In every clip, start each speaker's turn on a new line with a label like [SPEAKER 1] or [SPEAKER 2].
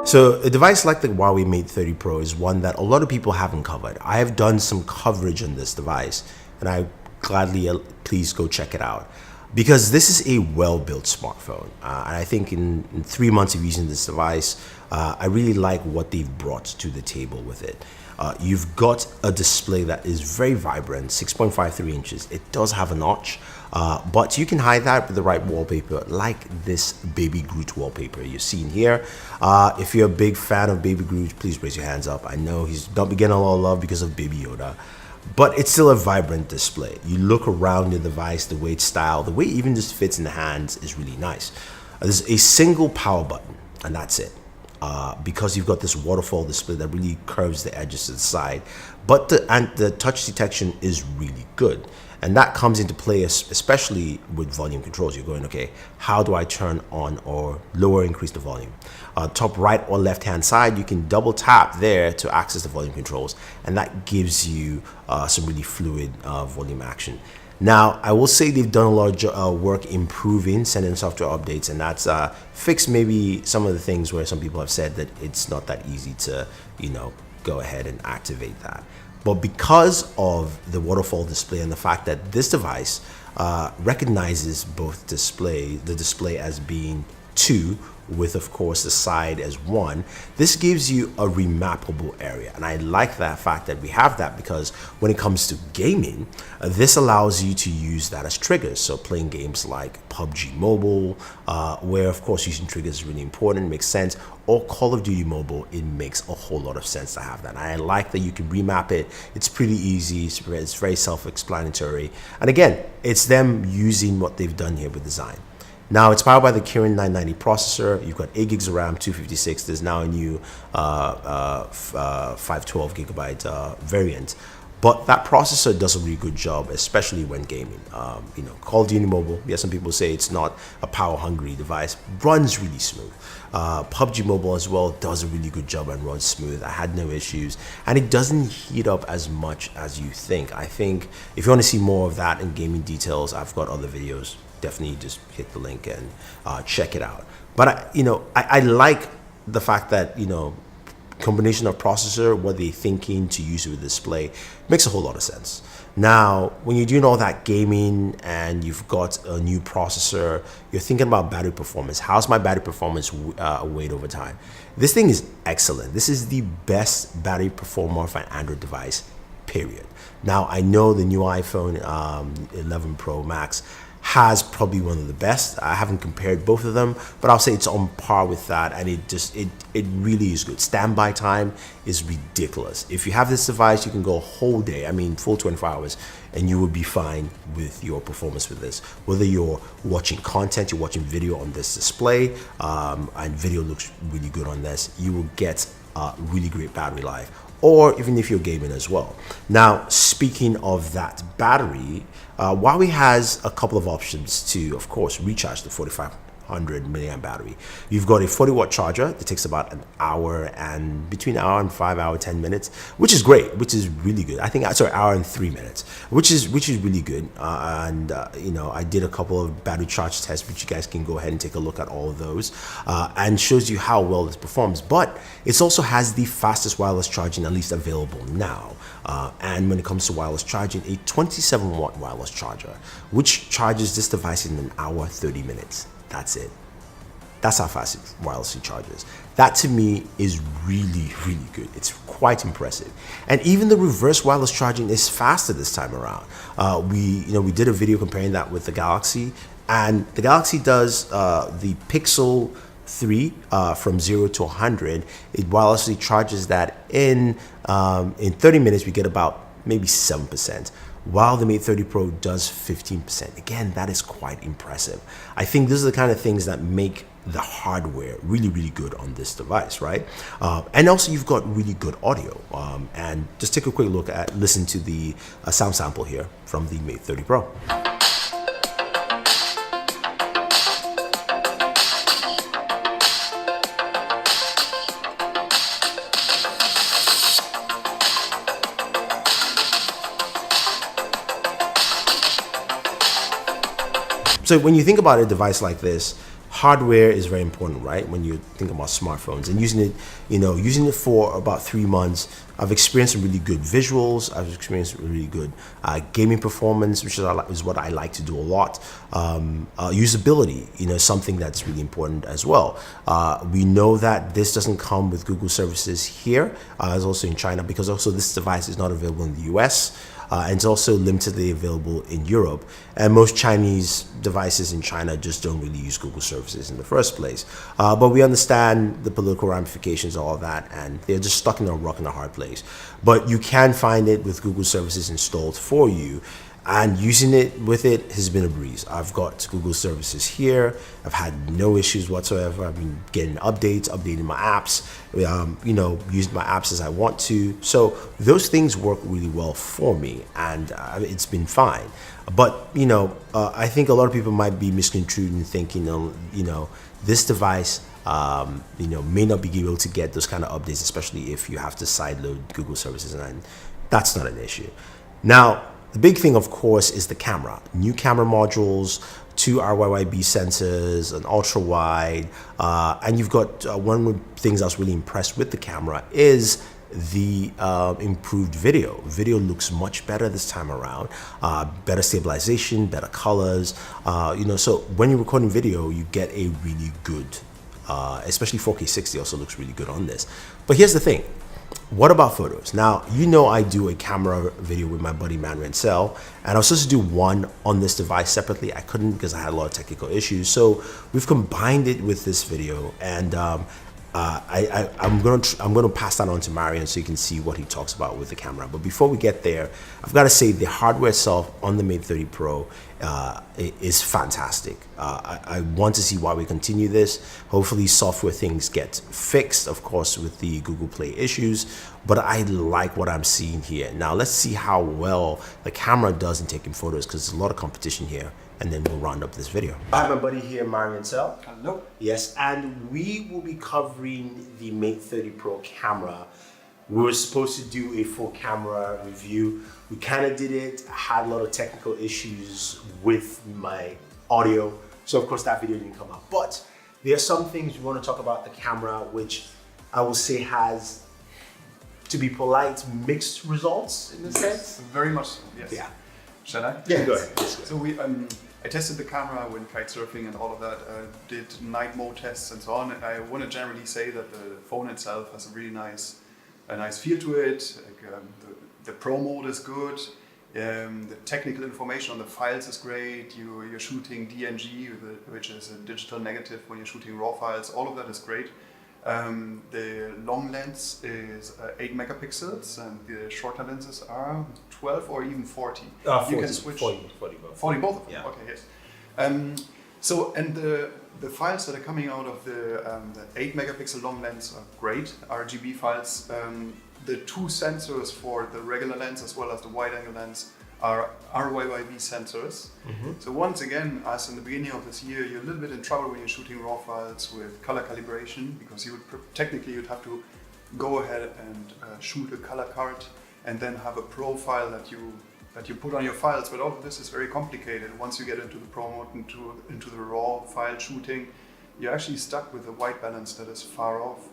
[SPEAKER 1] So a device like the Huawei Mate 30 Pro is one that a lot of people haven't covered. I have done some coverage on this device, and I gladly please go check it out, because this is a well-built smartphone. And I think in 3 months of using this device, I really like what they've brought to the table with it. You've got a display that is very vibrant, 6.53 inches. It does have a notch, but you can hide that with the right wallpaper, like this Baby Groot wallpaper you're seeing here. If you're a big fan of Baby Groot, please raise your hands up. I know he's not getting a lot of love because of Baby Yoda, but it's still a vibrant display. You look around the device, the way it's styled, the way it even just fits in the hands is really nice. There's a single power button, and that's it. Because you've got this waterfall display that really curves the edges to the side, but the touch detection is really good, and that comes into play especially with volume controls. You're going, okay, how do I turn on or lower, increase the volume? Top right or left hand side, you can double tap there to access the volume controls, and that gives you some really fluid volume action. Now, I will say they've done a lot of work improving, sending software updates, and that's fixed maybe some of the things where some people have said that it's not that easy to, go ahead and activate that. But because of the waterfall display and the fact that this device recognizes both the display as being 2, with of course the side as 1, this gives you a remappable area, and I like that fact that we have that, because when it comes to gaming, this allows you to use that as triggers. So playing games like PUBG Mobile, where of course using triggers is really important, makes sense, or Call of Duty Mobile, it makes a whole lot of sense to have that. And I like that you can remap it. It's pretty easy, it's very self-explanatory, and again, it's them using what they've done here with design. Now, it's powered by the Kirin 990 processor. You've got 8 gigs of RAM, 256. There's now a new 512 gigabyte variant. But that processor does a really good job, especially when gaming. Call of Duty Mobile, yes, some people say it's not a power-hungry device, runs really smooth. PUBG Mobile as well does a really good job and runs smooth. I had no issues, and it doesn't heat up as much as you think. I think if you want to see more of that and gaming details, I've got other videos. Definitely just hit the link and check it out. But I like the fact that combination of processor, what they're thinking to use with display, makes a whole lot of sense. Now, when you're doing all that gaming and you've got a new processor, you're thinking about battery performance. How's my battery performance weighed over time? This thing is excellent. This is the best battery performer for an Android device, period. Now, I know the new iPhone 11 Pro Max has probably one of the best. I haven't compared both of them, but I'll say it's on par with that, and it really is good. Standby time is ridiculous. If you have this device, you can go a whole day, full 24 hours, and you will be fine with your performance with this. Whether you're watching content, you're watching video on this display, and video looks really good on this, you will get really great battery life, or even if you're gaming as well. Now, speaking of that battery, Huawei has a couple of options to, of course, recharge the 4500 milliamp battery. You've got a 40-watt charger that takes about an hour and between an hour and 5 hour 10 minutes, which is great, which is really good. I think hour and 3 minutes, which is really good. I did a couple of battery charge tests, which you guys can go ahead and take a look at all of those, and shows you how well this performs. But it also has the fastest wireless charging, at least available now. And when it comes to wireless charging, a 27-watt wireless charger, which charges this device in an hour 30 minutes. That's it. That's how fast it wirelessly charges. That to me is really good. It's quite impressive. And even the reverse wireless charging is faster this time around. We did a video comparing that with the Galaxy, and the Galaxy does the Pixel 3 from 0 to 100. It wirelessly charges that in 30 minutes. We get about maybe 7%. While the Mate 30 Pro does 15%. Again, that is quite impressive. I think these are the kind of things that make the hardware really good on this device, right? And also you've got really good audio. And just take a quick listen to the sound sample here from the Mate 30 Pro. So when you think about a device like this, hardware is very important, right? When you think about smartphones and using it, using it for about 3 months, I've experienced some really good visuals. I've experienced really good gaming performance, which is what I like to do a lot. Usability, something that's really important as well. We know that this doesn't come with Google services here, as also in China, because also this device is not available in the US. And it's also limitedly available in Europe. And most Chinese devices in China just don't really use Google services in the first place. But we understand the political ramifications of all that, and they're just stuck in a rock and a hard place. But you can find it with Google services installed for you. And using it with it has been a breeze. I've got Google services here. I've had no issues whatsoever. I've been getting updates, updating my apps, using my apps as I want to. So those things work really well for me, and it's been fine. But, I think a lot of people might be misconstrued in thinking, this device, may not be able to get those kind of updates, especially if you have to sideload Google services, and that's not an issue. Now, the big thing, of course, is the camera. New camera modules, 2 RYYB sensors, an ultra wide, and you've got one of the things I was really impressed with the camera is the improved video. Video looks much better this time around. Better stabilization, better colors. So when you're recording video, you get a really good, especially 4K 60 also looks really good on this. But here's the thing. What about photos? Now, I do a camera video with my buddy Man Rancel, and I was supposed to do one on this device separately. I couldn't because I had a lot of technical issues. So we've combined it with this video, and I'm gonna pass that on to Marion so you can see what he talks about with the camera. But before we get there, I've got to say the hardware itself on the Mate 30 Pro is fantastic. I want to see why we continue this. Hopefully software things get fixed, of course, with the Google Play issues, but I like what I'm seeing here. Now let's see how well the camera does in taking photos, because there's a lot of competition here, and then we'll round up this video. I have my buddy here, Marion Sell.
[SPEAKER 2] Hello.
[SPEAKER 1] Yes, and we will be covering the Mate 30 Pro camera. We were supposed to do a full camera review. We kind of did it. I had a lot of technical issues with my audio, so of course that video didn't come out. But there are some things we want to talk about the camera, which I will say has, to be polite, mixed results in a sense.
[SPEAKER 2] Very much so, yes.
[SPEAKER 1] Yeah.
[SPEAKER 2] Shall I?
[SPEAKER 1] Yeah, go ahead.
[SPEAKER 2] So I tested the camera when kite surfing and all of that, did night mode tests and so on. I want to generally say that the phone itself has a really nice feel to it. Like, the Pro mode is good. The technical information on the files is great. You're shooting DNG, which is a digital negative when you're shooting RAW files. All of that is great. The long lens is 8 megapixels, and the shorter lenses are 12 or even 40.
[SPEAKER 1] 40,
[SPEAKER 2] you can switch
[SPEAKER 1] 40 both.
[SPEAKER 2] 40 both of them.
[SPEAKER 1] Yeah.
[SPEAKER 2] Okay, yes. And the files that are coming out of the 8 megapixel long lens are great, RGB files. The 2 sensors for the regular lens as well as the wide angle lens are RYYB sensors. Mm-hmm. So once again, as in the beginning of this year, you're a little bit in trouble when you're shooting RAW files with color calibration, because technically you'd have to go ahead and shoot a color card and then have a profile that you put on your files. But all of this is very complicated. Once you get into the Pro mode, into the RAW file shooting, you're actually stuck with a white balance that is far off.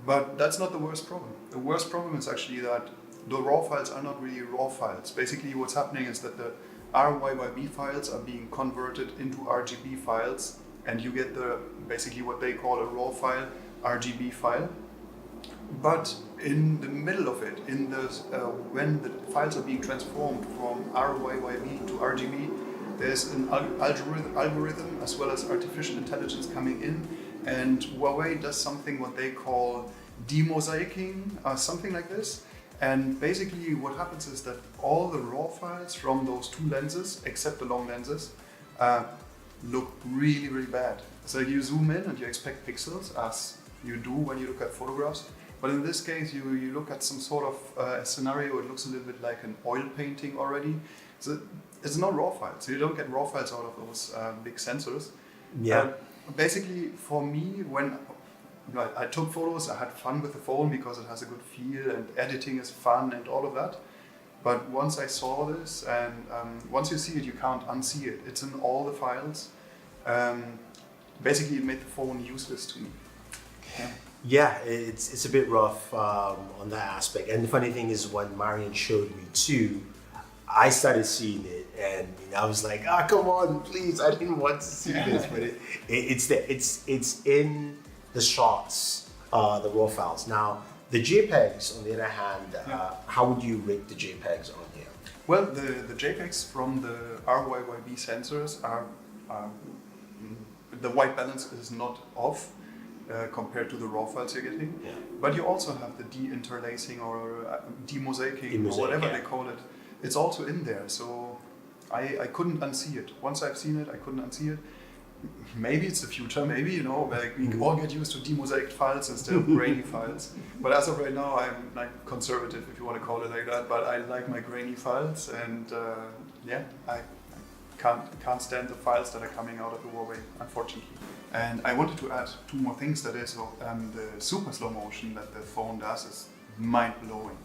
[SPEAKER 2] But that's not the worst problem. The worst problem is actually that the RAW files are not really RAW files. Basically what's happening is that the RYYB files are being converted into RGB files, and you get basically what they call a RAW file, RGB file. But in the middle of it, when the files are being transformed from RYYB to RGB, there's an algorithm as well as artificial intelligence coming in, and Huawei does something what they call demosaicing, or something like this. And basically what happens is that all the RAW files from those 2 lenses, except the long lenses, look really, really bad. So you zoom in and you expect pixels, as you do when you look at photographs. But in this case, you look at some sort of scenario, it looks a little bit like an oil painting already. So it's not RAW files. So you don't get RAW files out of those big sensors.
[SPEAKER 1] Yeah.
[SPEAKER 2] Basically, for me, when I took photos, I had fun with the phone because it has a good feel and editing is fun and all of that. But once I saw this, and once you see it, you can't unsee it. It's in all the files. basically it made the phone useless to me.
[SPEAKER 1] Yeah, it's a bit rough on that aspect. And the funny thing is, when Marian showed me too, I started seeing it, and I was like, "Ah, come on, please! I didn't want to see this." But it's in the shots, the raw files. Now, the JPEGs, on the other hand, how would you rate the JPEGs on here?
[SPEAKER 2] Well, the JPEGs from the RYYB sensors are the white balance is not off. Compared to the raw files you're getting, but you also have the de-interlacing or demosaicing or whatever they call it. It's also in there, so I couldn't unsee it. Once I've seen it, I couldn't unsee it. Maybe it's the future, maybe, you know, like we all get used to demosaiced files instead of grainy files. But as of right now, I'm like conservative, if you want to call it like that, but I like my grainy files, and I can't stand the files that are coming out of the Huawei, unfortunately. And I wanted to add two more things. That is, the super slow motion that the phone does is mind-blowing.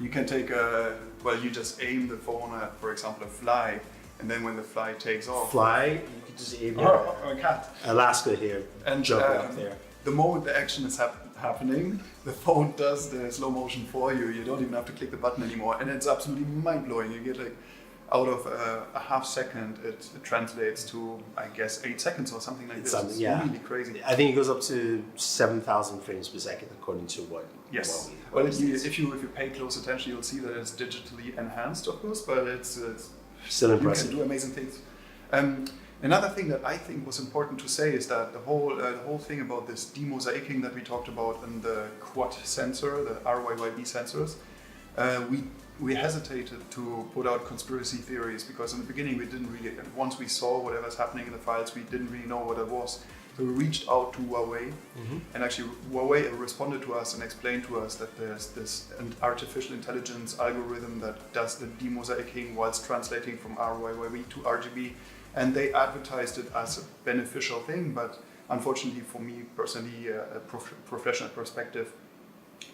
[SPEAKER 2] You can take you just aim the phone at, for example, a fly, and then when the fly takes off...
[SPEAKER 1] Fly? You can just aim it
[SPEAKER 2] or a cat.
[SPEAKER 1] Alaska here, and jumping up there.
[SPEAKER 2] The moment the action is happening, the phone does the slow motion for you. You don't even have to click the button anymore, and it's absolutely mind-blowing. You get like... out of a half second, it translates to, I guess, 8 seconds or something like this. It's really crazy.
[SPEAKER 1] I think it goes up to 7,000 frames per second, according to what.
[SPEAKER 2] Yes. Well, if you pay close attention, you'll see that it's digitally enhanced, of course, but it's
[SPEAKER 1] still impressive.
[SPEAKER 2] You can do amazing things. Another thing that I think was important to say is that the whole thing about this demosaicing that we talked about in the quad sensor, the RYYB sensors, we hesitated to put out conspiracy theories because in the beginning we didn't really, once we saw whatever's happening in the files, we didn't really know what it was. So we reached out to Huawei, and actually Huawei responded to us and explained to us that there's this artificial intelligence algorithm that does the demosaicing whilst translating from RYYB to RGB, and they advertised it as a beneficial thing, but unfortunately for me personally, a professional perspective,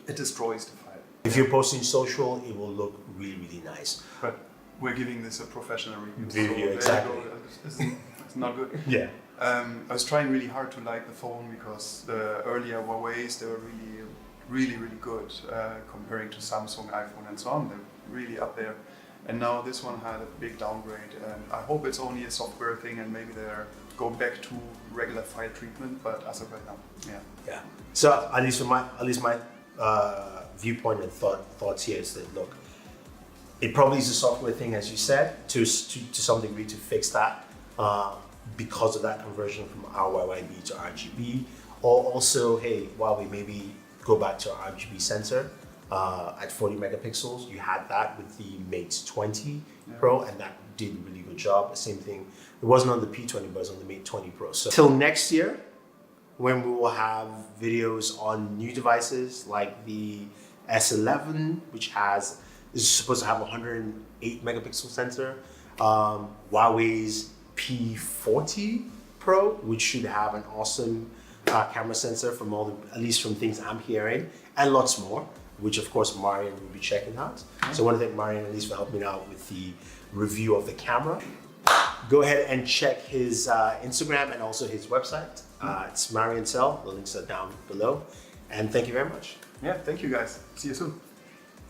[SPEAKER 2] it destroys the file.
[SPEAKER 1] If you're posting social, it will look really, really nice.
[SPEAKER 2] But we're giving this a professional review.
[SPEAKER 1] So exactly.
[SPEAKER 2] It's not good.
[SPEAKER 1] Yeah.
[SPEAKER 2] I was trying really hard to like the phone because the earlier Huawei's, they were really good comparing to Samsung, iPhone and so on. They're really up there. And now this one had a big downgrade. And I hope it's only a software thing and maybe they're go back to regular file treatment. But as of right now,
[SPEAKER 1] yeah. So at least my viewpoint and thoughts here is that, look, it probably is a software thing, as you said, to some degree to fix that because of that conversion from RYYB to RGB, or also, hey, Huawei, maybe go back to RGB sensor at 40 megapixels. You had that with the Mate 20 Pro, and that did a really good job. The same thing, it wasn't on the P20, but it was on the Mate 20 Pro. So till next year, when we will have videos on new devices like the S11, which is supposed to have a 108 megapixel sensor, Huawei's P40 Pro, which should have an awesome camera sensor from at least from things I'm hearing, and lots more, which of course Marian will be checking out. So I want to thank Marian at least for helping me out with the review of the camera. Go ahead and check his Instagram and also his website. It's Marian Cell. The links are down below. And thank you very much.
[SPEAKER 2] Yeah, thank you guys. See you soon.